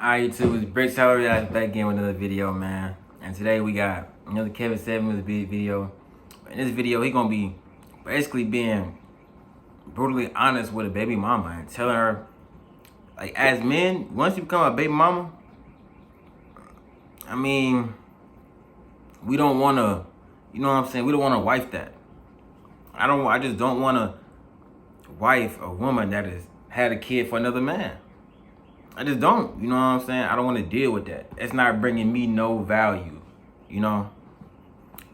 Alright, YouTube, it's Brick Salary back again with another video, man. And today we got another Kevin Samuels video. In this video, he gonna be basically being brutally honest with a baby mama and telling her, like, as men, once you become a baby mama, I mean, we don't wanna, you know what I'm saying? We don't wanna wife that. I just don't wanna wife a woman that has had a kid for another man. I just don't, you know what I'm saying? I don't want to deal with that. It's not bringing me no value, you know?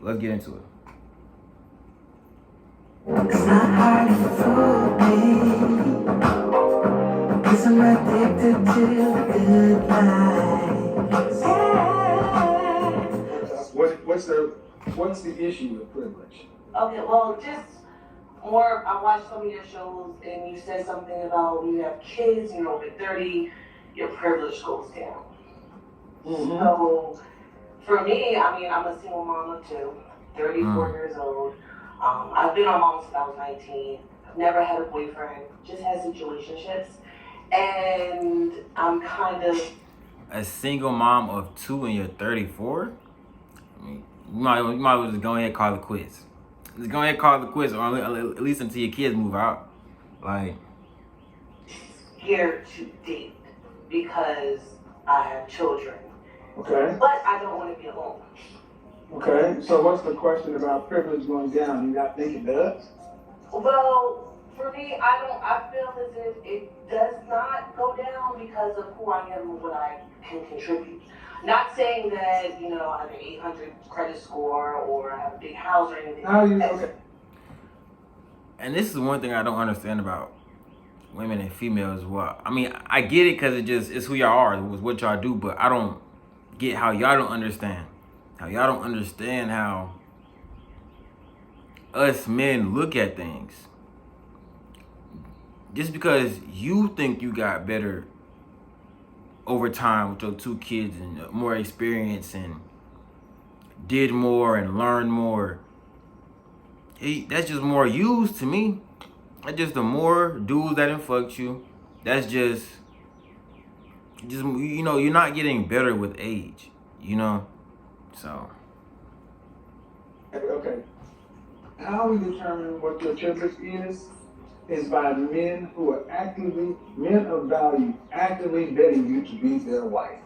Let's get into it. It's not hard to fool me, 'cause I'm addicted to the good life. What's the issue with privilege? Okay, well, just more, I watched some of your shows and you said something about when you have kids, you're over 30, your privilege goes down. Mm-hmm. So, for me, I mean, I'm a single mom of two, 34 years old. I've been on mom since I was 19. I've never had a boyfriend, just had situationships. And I'm kind of... A single mom of two and you're 34? I mean, you might as well just go ahead and call it quits. Just go ahead and call it quits, or at least until your kids move out. Like, scared to date because I have children. Okay. But I don't want to be alone. Okay. So what's the question about privilege going down? You not think it does? Well, for me, I feel as if it does not go down because of who I am and what I can contribute. Not saying that, you know, I have an 800 credit score or I have a big house or anything. Okay. and this is one thing I don't understand about women and females as well. I mean, I get it because it's who y'all are, it's what y'all do, but I don't get how y'all don't understand. How y'all don't understand how us men look at things. Just because you think you got better over time with your two kids and more experience and did more and learned more, that's just more used to me. That's just the more dudes that done fucked you. That's just you know, you're not getting better with age, you know? So. Okay. How we determine what your privilege is by men who are men of value, actively vetting you to be their wife.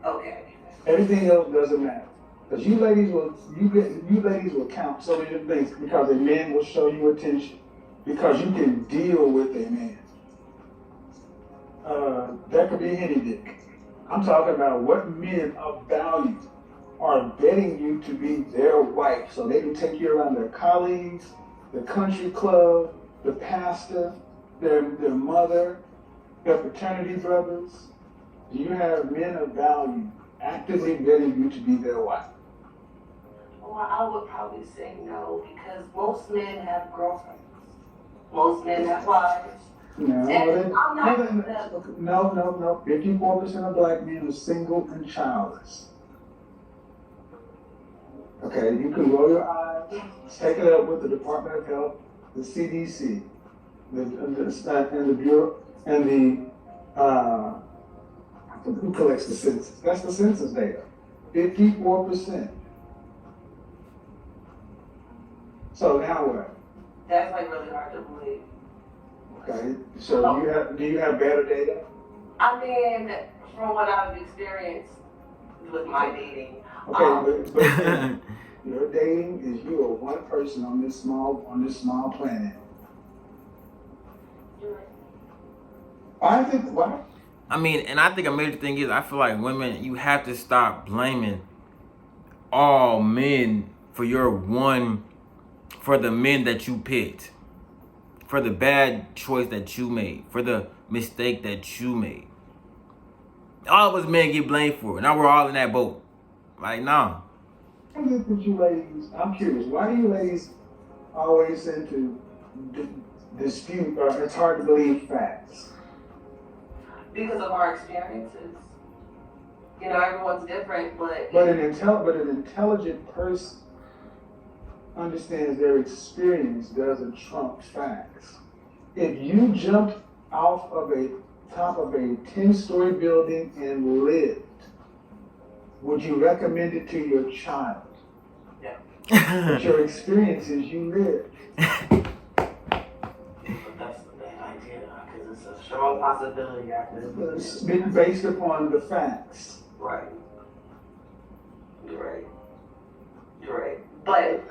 Okay. Everything else doesn't matter. Because you ladies will count so many different things because a man will show you attention. Because you can deal with a man. That could be a henny dick. I'm talking about what men of value are vetting you to be their wife so they can take you around their colleagues, the country club, the pastor, their mother, their fraternity brothers. Do you have men of value actively vetting you to be their wife? Well, I would probably say no because most men have girlfriends. Most men have wives. No. 54% of black men are single and childless. Okay, you can roll your eyes, take it up with the Department of Health, the CDC, and the Bureau, and who collects the census? That's the census data. 54%. So now what? That's like really hard to believe. Okay, so do you have better data? I mean, from what I've experienced with my dating. Okay, but your dating is you are one person on this small planet. I think what? I mean, and I think a major thing is I feel like women, you have to stop blaming all men for the men that you picked, for the bad choice that you made, for the mistake that you made. All of us men get blamed for it. Now we're all in that boat. Like, nah. You ladies, I'm curious, why do you ladies always tend to dispute or it's hard to believe facts? Because of our experiences. You know, everyone's different, but an intelligent person understands their experience doesn't trump facts. If you jumped off of a top of a 10-story building and lived, would you recommend it to your child? But your experience is you lived. That's the bad idea, because it's a strong possibility after this. It's been based upon the facts. Right. You're right. You're right. But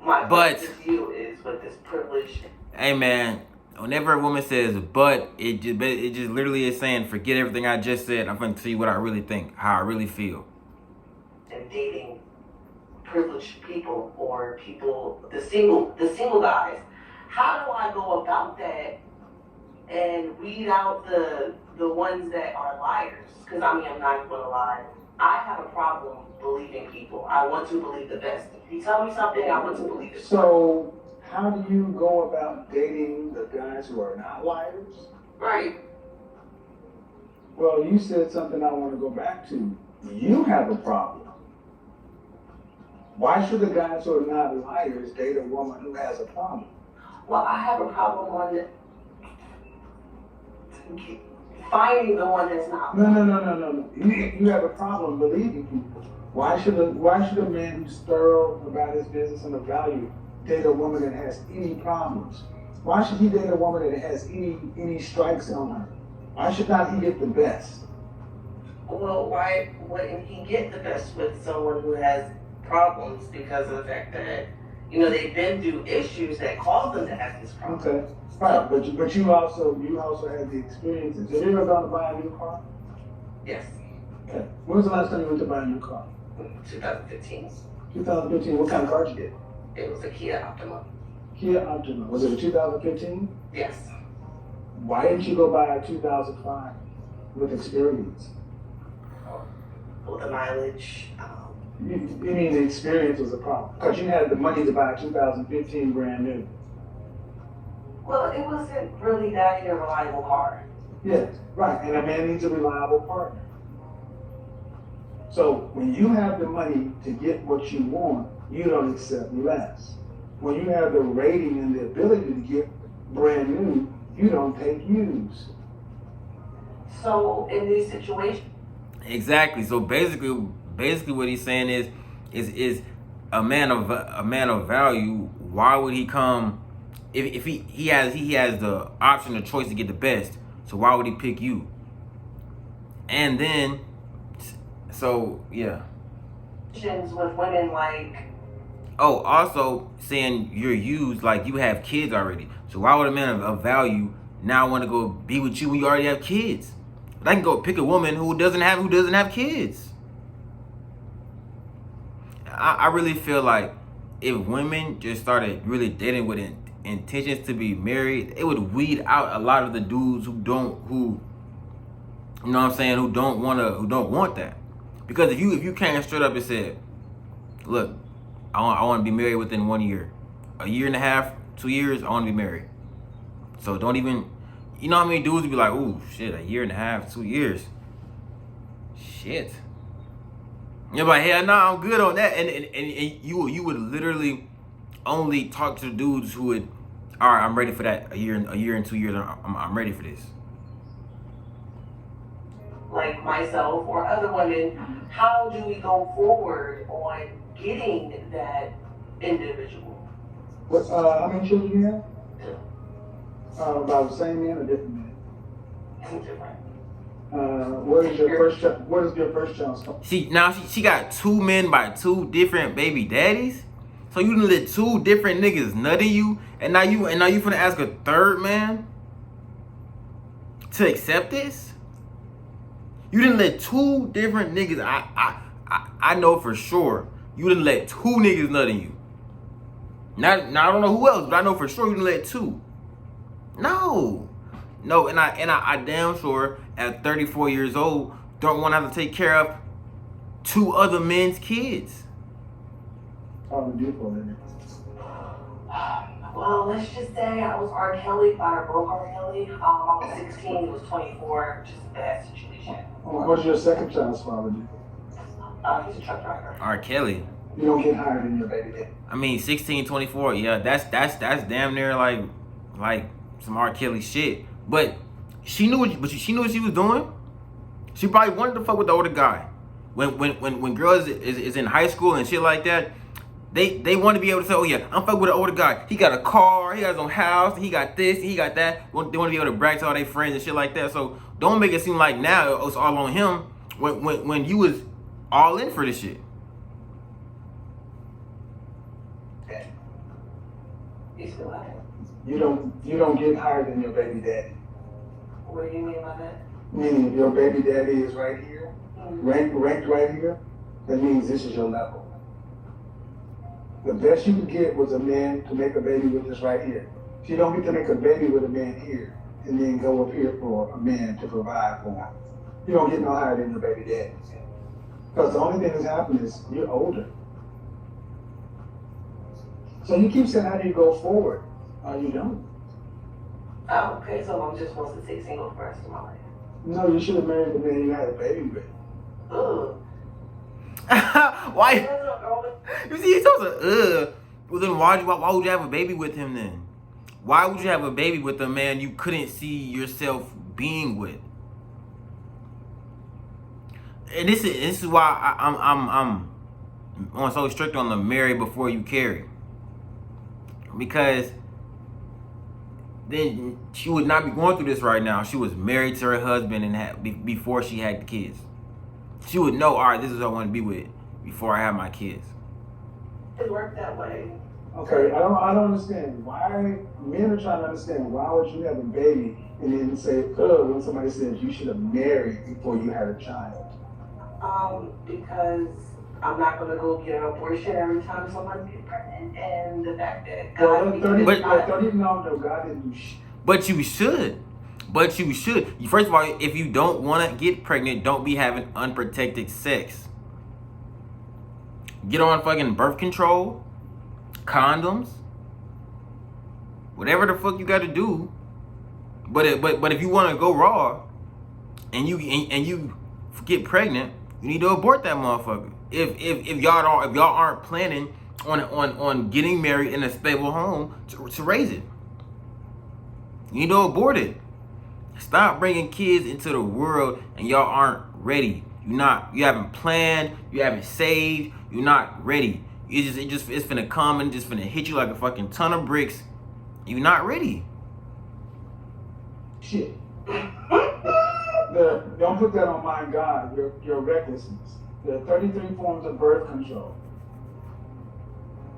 my question to you is, with this privilege. Hey man, whenever a woman says "but," it just literally is saying, forget everything I just said. I'm going to tell you what I really think, how I really feel. And dating privileged people, or people, the single guys. How do I go about that and weed out the ones that are liars? Because I mean, I'm not going to lie. I have a problem believing people. I want to believe the best. If you tell me something, I want to believe it. So, how do you go about dating the guys who are not liars? Right. Well, you said something I want to go back to. You have a problem. Why should the guys who are not liars date a woman who has a problem? Well, I have a problem on finding the one that's not. No. You have a problem believing people. Why should a man who's thorough about his business and the value date a woman that has any problems? Why should he date a woman that has any strikes on her? Why should not he get the best? Well, why wouldn't he get the best with someone who has problems because of the fact that, they've been through issues that caused them to have this problem? Okay, right. But you also had the experiences. Have you ever gone to buy a new car? Yes. Okay. When was the last time you went to buy a new car? 2015. 2015. What kind of car did you get? It was a Kia Optima. Kia Optima. Was it a 2015? Yes. Why didn't you go buy a 2005 with experience? For the mileage. You mean the experience was a problem? Because you had the money to buy a 2015 brand new. Well, it wasn't really that a reliable car. Yes, right. And a man needs a reliable partner. So when you have the money to get what you want, you don't accept less. When you have the rating and the ability to get brand new, you don't take used. So in this situation. Exactly. So basically what he's saying is a man of value. Why would he come if he has the option, the choice to get the best? So why would he pick you? And then, so yeah. With women like. Oh, also saying you're used, like you have kids already. So why would a man of value now want to go be with you when you already have kids? But I can go pick a woman who doesn't have kids. I really feel like if women just started really dating with intentions to be married, it would weed out a lot of the dudes who don't want that. Because if you came straight up and said, look, I want to be married within 1 year, a year and a half, 2 years, I want to be married. So don't even, you know how many dudes would be like, ooh, shit, a year and a half, 2 years. Shit. You're like, hell no, I'm good on that. And you would literally only talk to the dudes who would, all right, I'm ready for that. A year and 2 years, I'm ready for this. Like myself or other women, how do we go forward on getting that individual? What? How many children do you have? Two. About the same man or different man? Different. What is your first child? What is your first child's name? She got 2 men by 2 different baby daddies. So you done let 2 different niggas nutting you, and now you finna ask a third man to accept this? You didn't let 2 different niggas. I know for sure you didn't let 2 niggas nutting you. Now I don't know who else, but I know for sure you didn't let 2. No, and I damn sure at 34 years old don't want to have to take care of 2 other men's kids. Probably beautiful, isn't it? Well, let's just say I was R. Kelly, I broke R. Kelly. I was 16, he was 24, just a bad situation. What does your second child's father do? He's a truck driver. R. Kelly. You don't get hired in your baby daddy. I mean, 16, 24, yeah, that's damn near like some R. Kelly shit. But she knew what she knew what she was doing. She probably wanted to fuck with the older guy. When girls is in high school and shit like that, they want to be able to say, oh yeah, I'm fucking with an older guy. He got a car, he got his own house, he got this, he got that. They want to be able to brag to all their friends and shit like that. So don't make it seem like now it's all on him when you was all in for this shit. You still have it. You don't get higher than your baby daddy. What do you mean by that? Meaning if your baby daddy is right here, ranked right here, that means this is your level. The best you could get was a man to make a baby with this right here. So you don't get to make a baby with a man here and then go up here for a man to provide for him. You don't get no higher than your baby daddy. Because the only thing that's happened is you're older. So you keep saying, how do you go forward? You don't. Oh, okay, so I'm just supposed to stay single for the rest of my life. No, you should have married the man you had a baby with. Ugh. Why? You see, he's supposed to, well then why would you have a baby with him then? Why would you have a baby with a man you couldn't see yourself being with? And this is why I'm on so strict on the marry before you carry. Because then she would not be going through this right now. She was married to her husband and before she had the kids. She would know, all right, this is who I want to be with before I have my kids. It worked that way. Okay, I don't understand. Why men are trying to understand why would you have a baby and then say, when somebody says you should have married before you had a child? Because I'm not gonna go get an abortion every time someone gets pregnant, and the fact that God God didn't do shit. But you should. First of all, if you don't want to get pregnant, don't be having unprotected sex. Get on fucking birth control, condoms, whatever the fuck you got to do. But if you want to go raw, and you get pregnant, you need to abort that motherfucker. If y'all aren't planning on getting married in a stable home to raise it, you need to abort it. Stop bringing kids into the world and y'all aren't ready. You haven't planned, you haven't saved, you're not ready. It's finna come and just finna hit you like a fucking ton of bricks. You're not ready. Shit. Don't put that on my God, your recklessness. There are 33 forms of birth control.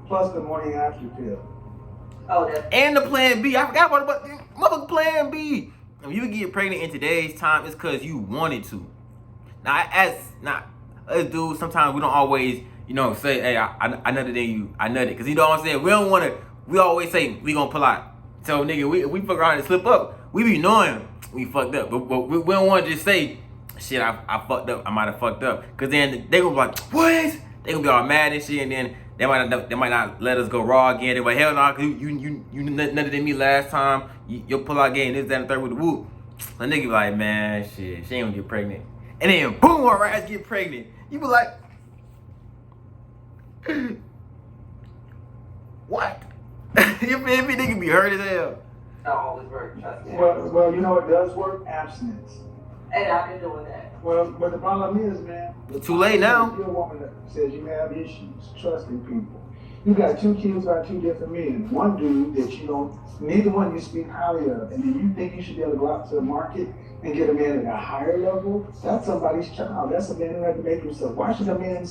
Plus the morning after pill. Oh, that's... And the plan B. I forgot about the motherfucking plan B. If you get pregnant in today's time, it's because you wanted to. Now, us dudes, sometimes we don't always, say, hey, I nutted in you. I nutted. Because you know what I'm saying? We don't want to, we always say, we going to pull out. So, nigga, we fuck around and slip up. We be knowing we fucked up. But we don't want to just say, shit, I fucked up. I might have fucked up. Because then they going to be like, what? They going to be all mad and shit. And then they might not let us go raw again. They like, hell no, because you nutted in me last time. Your pull out game, this, that, and the third with the whoop. The nigga be like, man, shit, she ain't gonna get pregnant. And then boom, her ass get pregnant. You be like, what? You feel me? Nigga be hurt as hell. That always works, trust me. Well, you know what does work? Abstinence. And I've been doing that. Well, but the problem is, man. It's too late now. You're a woman that says you have issues trusting people. You got 2 kids by 2 different men. One dude that neither one you speak highly of, and then you think you should be able to go out to the market and get a man at a higher level. That's somebody's child. That's a man who had to make himself. Why should a man do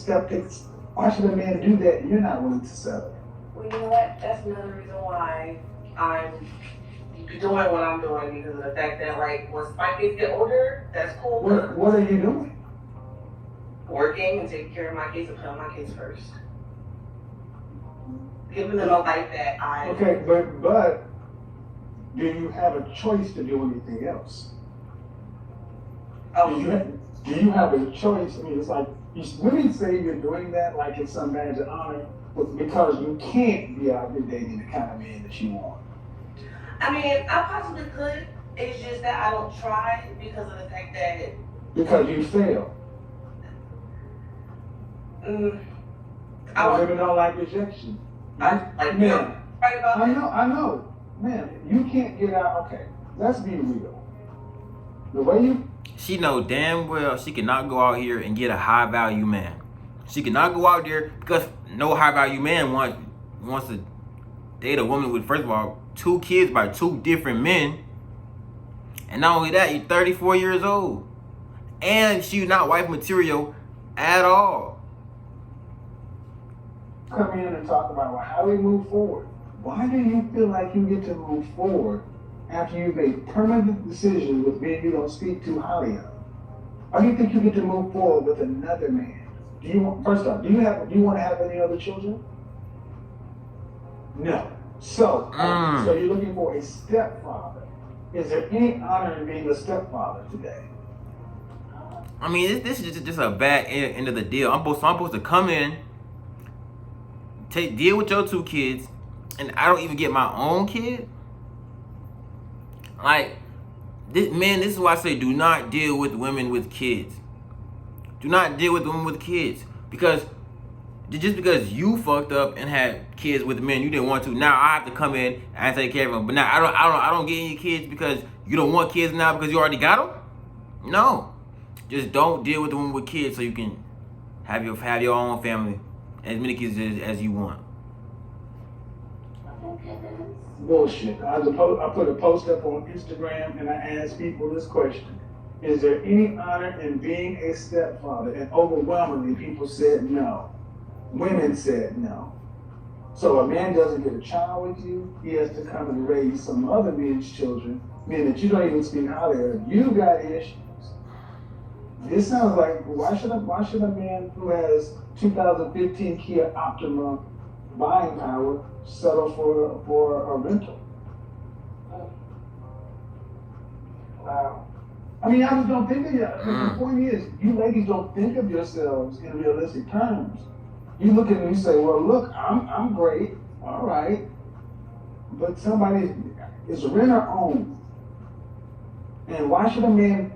that and you're not willing to settle? Well, you know what? That's another reason why I'm doing what I'm doing, because of the fact that, like, once my kids get older, that's cool. What are you doing? Working and taking care of my kids and putting my kids first. Giving them a life that Okay, but do you have a choice to do anything else? Oh, do you have a choice? I mean, it's like, you really say you're doing that like it's some badge of honor, because you can't be out here dating the kind of man that you want. I mean, I possibly could. It's just that I don't try because of the fact that... Because you fail. Women don't like rejection. Right about I know. Man, you can't get out. Okay, let's be real. The way you She know damn well she cannot go out here and get a high value man. She cannot go out there because no high value man wants to date a woman with, first of all, 2 kids by 2 different men. And not only that, you're 34 years old. And she's not wife material at all. come in and talk about, well, how do we move forward? Why do you feel like you get to move forward after you've made permanent decisions with men you don't speak too highly of? Why do you think you get to move forward with another man? First off, do you want to have any other children? No. So you're looking for a stepfather. Is there any honor in being a stepfather today? I mean, this is just a bad end of the deal. I'm supposed to come in, deal with your 2 kids, and I don't even get my own kid? Like, this is why I say do not deal with women with kids. Do not deal with women with kids. Because just because you fucked up and had kids with men you didn't want to, now I have to come in and take care of them. But now I don't get any kids because you don't want kids now because you already got them? No. Just don't deal with the woman with kids so you can have your own family, as many kids as you want. Bullshit. I put a post up on Instagram and I asked people this question. Is there any honor in being a stepfather? And overwhelmingly people said no. Women said no. So a man doesn't get a child with you, he has to come and raise some other men's children, men that you don't even speak highly of. You got issues. This sounds like, why should a man who has 2015 Kia Optima buying power settle for a rental? Wow. I mean, I just don't think of you. The point is, you ladies don't think of yourselves in realistic terms. You look at me and you say, well, look, I'm great, all right, but somebody is rent or own. And why should a man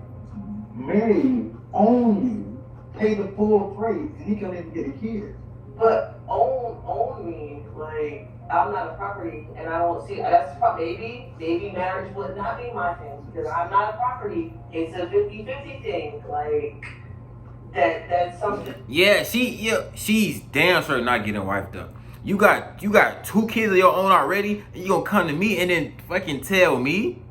marry you, own you, pay the full freight, and he can't even get a kid? But own me, like, I'm not a property, and I don't see, that's maybe marriage would not be my thing, because I'm not a property. It's a 50-50 thing, like, that's something. Yeah, she's damn sure not getting wiped up. You got 2 kids of your own already, and you gonna come to me and then fucking tell me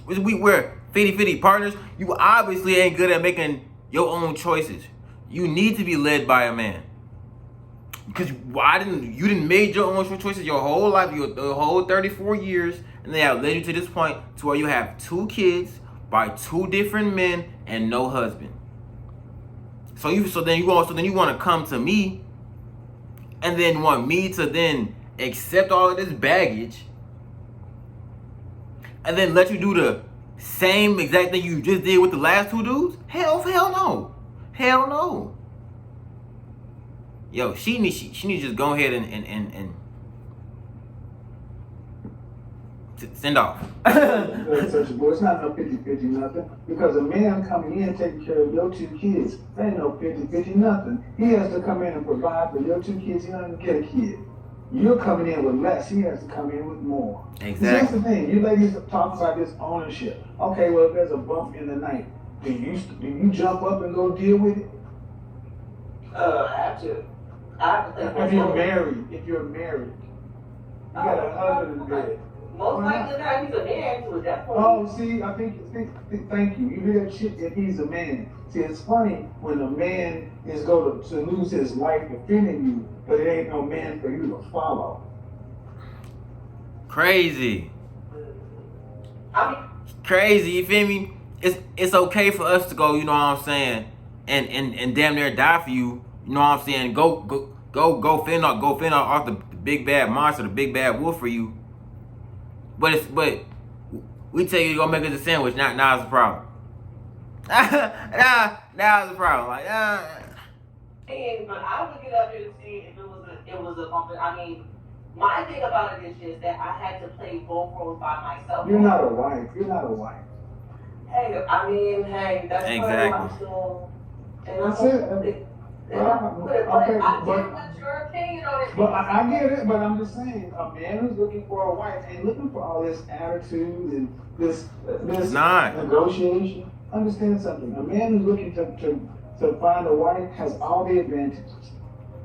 we're 50-50 partners? You obviously ain't good at making your own choices. You need to be led by a man. Because you didn't make your own choices your whole life, the whole 34 years, and they have led you to this point to where you have 2 kids by 2 different men and no husband. So then you want to come to me and then want me to then accept all of this baggage and then let you do the same exact thing you just did with the last 2 dudes? Hell no. Hell no. Yo, she needs to just go ahead and send off. It's not no 50-50 nothing. Because a man coming in taking care of your 2 kids, there ain't no 50-50 nothing. He has to come in and provide for your 2 kids. He don't even get a kid. You're coming in with less. He has to come in with more. Exactly. That's the thing. You ladies talk about this ownership. Okay, well, if there's a bump in the night, do you jump up and go deal with it? I have to. If you're married, you got a husband in bed. Most likely not. He's a man, so definitely. Oh, see, I think thank you. You hear that shit if he's a man. See, it's funny when a man is going to lose his life defending you, but it ain't no man for you to follow. Crazy. I mean, crazy, you feel me? It's okay for us to go, you know what I'm saying, and damn near die for you, you know what I'm saying? Go fend off the big bad monster, the big bad wolf for you. But we tell you to go make us a sandwich. Now it's a problem. now it's a problem. Like but I would get up here to see if it was a bump. I mean, my thing about it is just that I had to play both roles by myself. You're not a wife. Hey, that's exactly. part of my still. That's it. And I'm with it, but Okay, I but- get what your opinion on it. But I get it, but I'm just saying, a man who's looking for a wife ain't looking for all this attitude and this It's not. negotiation. Understand something. A man who's looking to find a wife has all the advantages.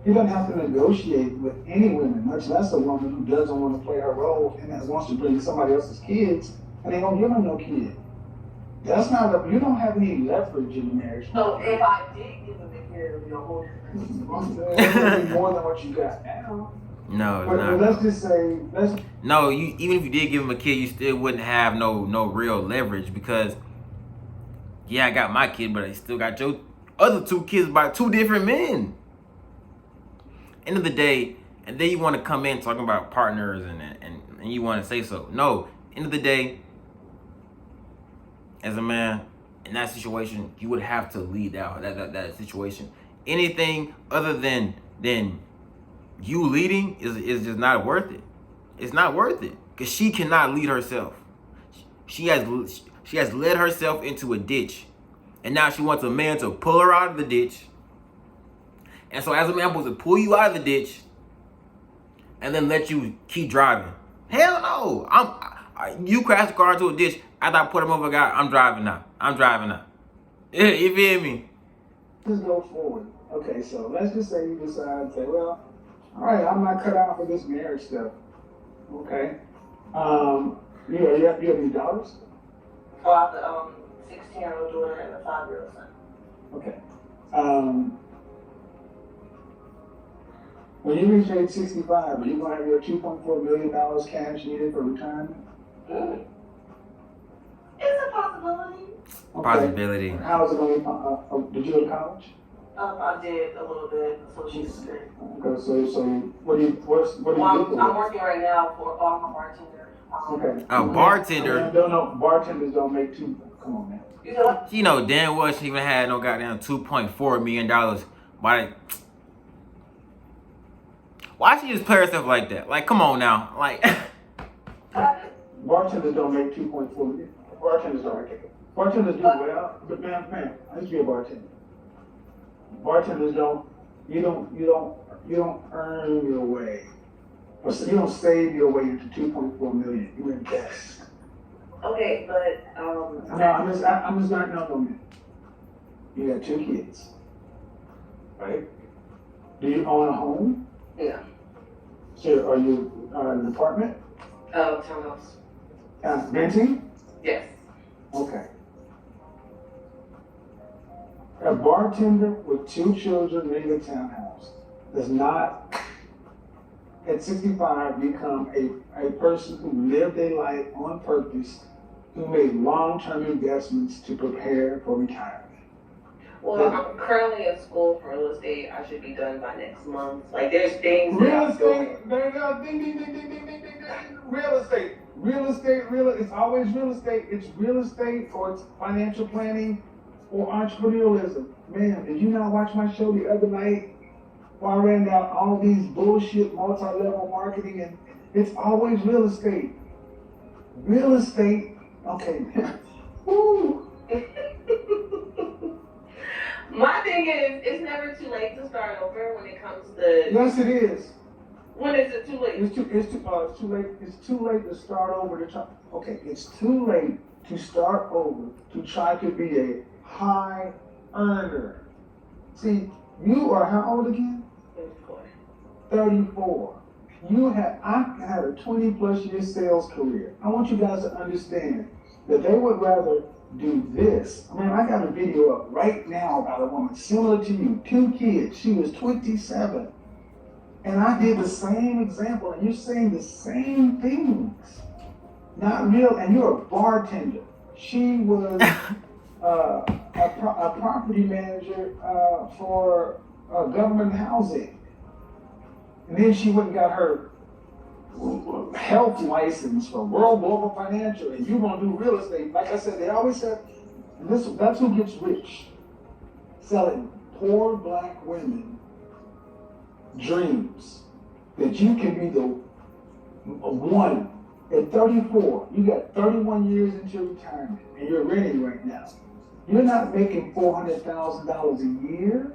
He doesn't have to negotiate with any woman, much less a woman who doesn't want to play her role and that wants to bring somebody else's kids and they don't give him no kid. That's not you don't have any leverage in the marriage. So if I did give him a kid, it would be a whole different It's gonna be more than what you got now. No, it's But not. let's just say, No, you even if you did give him a kid, you still wouldn't have no real leverage because yeah, I got my kid, but I still got your other two kids by two different men. End of the day, and then you want to come in talking about partners and you want to say so. No, end of the day, as a man in that situation, you would have to lead that situation. Anything other than you leading is just not worth it. It's not worth it because she cannot lead herself. She has led herself into a ditch, and now she wants a man to pull her out of the ditch. And so, as a man, I'm supposed to pull you out of the ditch and then let you keep driving. Hell no! You crash the car into a ditch after I put him over a guy. I'm driving now. Yeah, you feel me? let's go forward. Okay, so let's just say you decide to say, well, all right, I'm not cut out for this marriage stuff. Okay. You have any daughters? Well, I have the 16-year-old daughter and a 5-year-old son. Okay. When you reach age 65, are you going to have your $2.4 million cash needed for retirement? It's a possibility. Okay. Possibility. How is it going to be? Did you go to college? I did a little bit, associate's degree. Okay, so what do you Well, do? I'm working right now for I'm a bartender. Okay. A bartender. No, bartenders don't make two. Come on, man. You know what? You know damn well she even had no goddamn $2.4 million. Why she just play herself like that? Like, come on now. Like, Bartenders don't make 2.4 million. Bartenders don't make it. Bartenders do well, but man, I used to be a bartender. Bartenders you don't earn your way. Or you don't save your way into 2.4 million. You invest. Okay, but No, I'm just not man. You got 2 kids, right? Do you own a home? yeah. So are you in an apartment? Townhouse. Renting? Yes. Okay. A bartender with 2 children living in a townhouse does not, at 65, become a person who lived a life on purpose, who made long-term investments to prepare for retirement. Well, I'm currently in school for real estate. I should be done by next month. Like, there's things that Real I'm doing. estate, ding, ding, ding. Real estate. It's always real estate. It's real estate or it's financial planning or entrepreneurialism. Man, did you not watch my show the other night where I ran down all these bullshit multi-level marketing and it's always real estate. Real estate, okay. Woo. My thing is, it's never too late to start over when it comes to. Yes, it is. When is it too late? It's too late. It's too late to start over. It's too late to start over to try to be a high earner. See, you are how old again? 34. I had a 20+ year sales career. I want you guys to understand that they would rather do this. I mean, I got a video up right now about a woman similar to you, 2 kids. She was 27. And I did the same example, and you're saying the same things. Not real, and you're a bartender. She was a property manager for government housing. And then she went and got her health license from World Global Financial, and you want to do real estate. Like I said, they always said, that's who gets rich. Selling poor black women dreams that you can be the one. At 34, you got 31 years into retirement, and you're renting right now. You're not making $400,000 a year.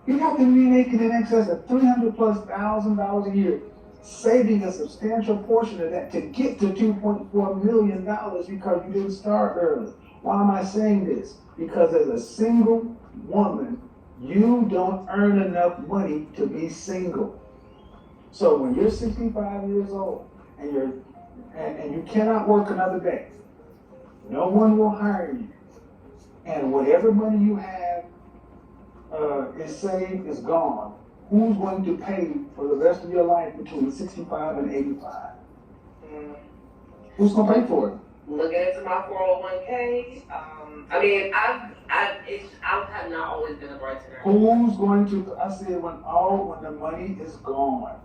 You have to be making in excess of $300,000+ a year, saving a substantial portion of that to get to $2.4 million because you didn't start early. Why am I saying this? Because as a single woman, you don't earn enough money to be single. So when you're 65 years old and you cannot work another day, no one will hire you, and whatever money you have is saved, is gone. Who's going to pay for the rest of your life between 65 and 85? Who's going to pay for it? Looking into my 401k, I mean, I have not always been a bright earner. Who's going to? I said when the money is gone.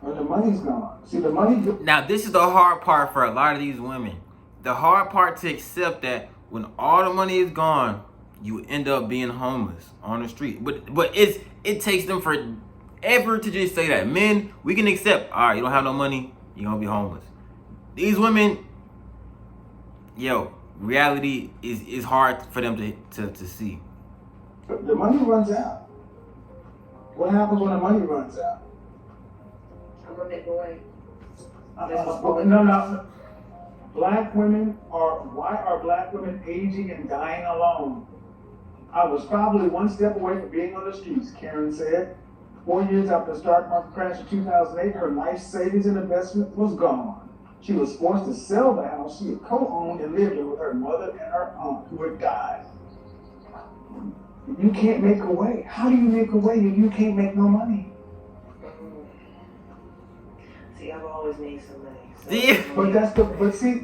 When the money's gone. See, the money. Now, this is the hard part for a lot of these women. The hard part to accept that when all the money is gone, you end up being homeless on the street. But it takes them forever to just say that. Men, we can accept, all right, you don't have no money, you're going to be homeless. These women, reality is hard for them to see. The money runs out. What happens when the money runs out? I'm gonna make away. No. Why are black women aging and dying alone? I was probably one step away from being on the streets, Karen said. 4 years after the stock market crash in 2008, her life savings and investment was gone. She was forced to sell the house she had co-owned and lived in with her mother and her aunt who had died. You can't make a way. How do you make a way if you can't make no money? See, I've always made some money. So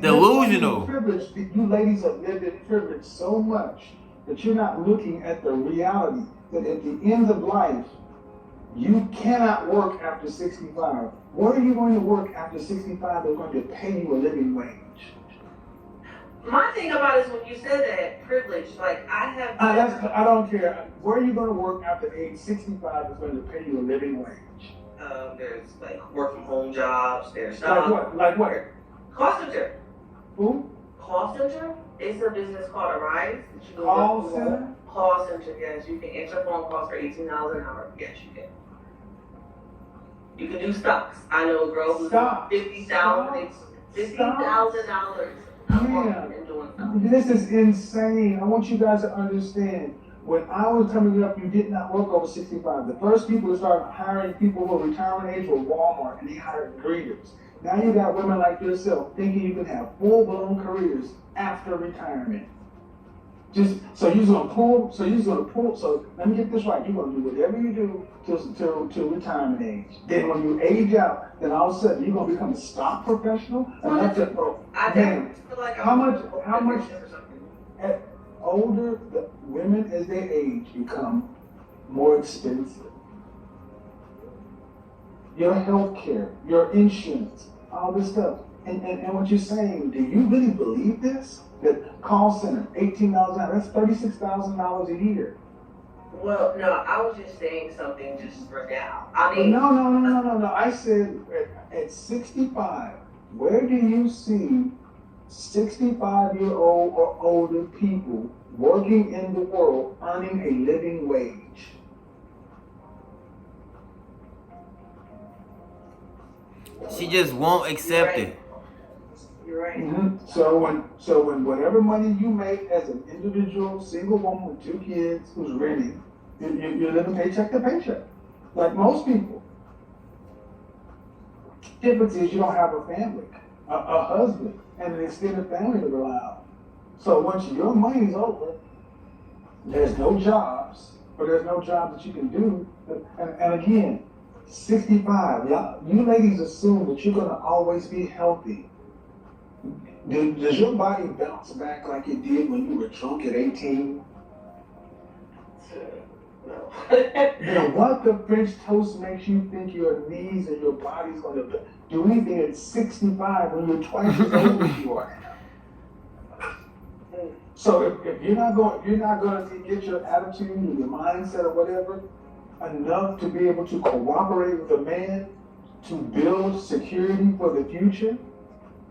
delusional. Privilege. You ladies have lived in privilege so much that you're not looking at the reality that at the end of life, you cannot work after 65. Where are you going to work after 65 that's going to pay you a living wage? My thing about it is when you said that privilege, like I have. I don't care. Where are you going to work after age 65 that's going to pay you a living wage? There's like work from home jobs. There's Like what? Call center. Who? Call center. It's a business called Arise. Call center? Call center, yes. You can answer phone calls for $18 an hour. Yes, you can. You can do stocks. I know a girl who's $50,000 and doing stocks. This is insane. I want you guys to understand. When I was coming up, you did not work over 65. The first people to start hiring people who were retirement age were Walmart, and they hired greeters. Now you got women like yourself thinking you can have full-blown careers after retirement. So let me get this right. You're gonna do whatever you do till retirement age. Then when you age out, then all of a sudden you're gonna become a stock professional. How much older the women as they age become more expensive. Your health care, your insurance, all this stuff. And what you're saying, do you really believe this? That call center, $18 an hour, that's $36,000 a year. Well, no, I was just saying something just for now. I mean, No. I said at 65, where do you see 65-year-old or older people working in the world earning a living wage? She just won't accept it. You're right. Mm-hmm. So when whatever money you make as an individual single woman with 2 kids who's renting, you're living paycheck to paycheck, like most people. Difference is you don't have a family, a husband, and an extended family to rely on. So once your money's over, there's no jobs, or there's no jobs that you can do. And again, 65, you ladies assume that you're gonna always be healthy. Does your body bounce back like it did when you were drunk at 18? No. Then what the French toast makes you think your knees and your body's gonna do anything at 65 when you're twice as old as you are now? So if you're not going to get your attitude or your mindset or whatever enough to be able to cooperate with a man to build security for the future,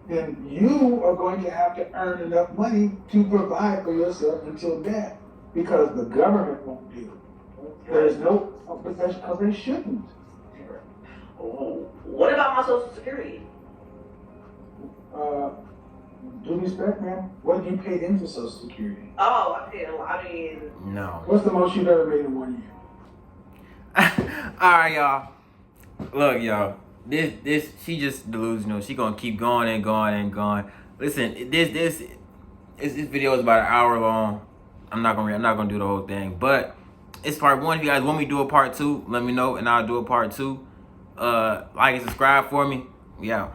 then you are going to have to earn enough money to provide for yourself until death, because the government won't do it. There's no, but that's because they shouldn't. What about my Social Security? Due respect, man. What have you paid into Social Security? Oh, I paid a lot. I mean, No. What's the most you've ever made in 1 year? All right, y'all. Look, y'all. This she just delusional. She gonna keep going and going and going. Listen, this video is about an hour long. I'm not gonna do the whole thing, but it's part 1. If you guys want me to do a part 2, let me know and I'll do a part 2. Like and subscribe for me. We out.